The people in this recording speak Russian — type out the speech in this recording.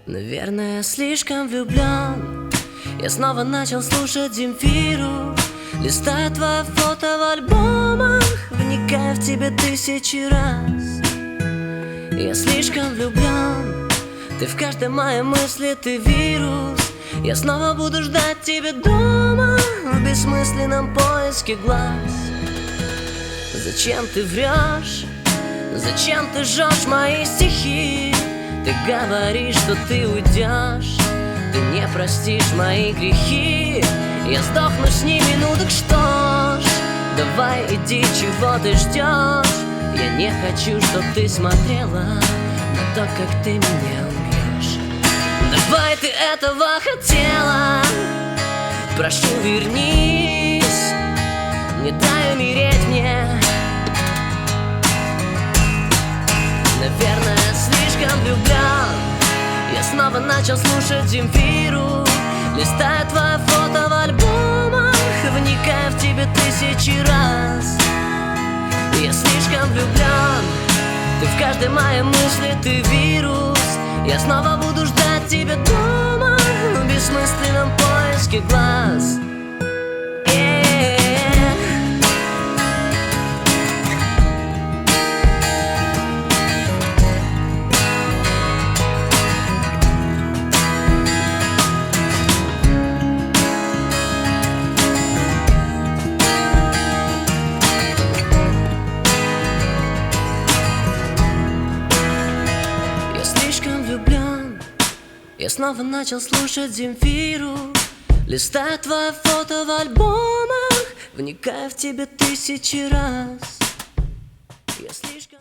Наверное, я слишком влюблен. Я снова начал слушать Земфиру, листая твое фото в альбомах, вникая в тебя тысячи раз. Я слишком влюблен. Ты в каждой моей мысли, ты вирус. Я снова буду ждать тебя дома в бессмысленном поиске глаз. Зачем ты врешь? Зачем ты жжешь мои стихи? Ты говоришь, что ты уйдешь, ты не простишь мои грехи. Я сдохну с ними, ну так что ж, давай иди, чего ты ждешь? Я не хочу, чтоб ты смотрела на то, как ты меня убьешь. Давай, ты этого хотела, прошу, вернись, не дай умереть мне. Наверное, слишком влюблен. Я снова начал слушать Земфиру, листая твое фото в альбомах, вникая в тебя тысячи раз. Я слишком влюблен. Ты в каждой моей мысли, ты вирус. Я снова буду ждать тебя дома в бессмысленном поиске глаз. Я снова начал слушать Земфиру, листая твое фото в альбомах, вникая в тебя тысячи раз.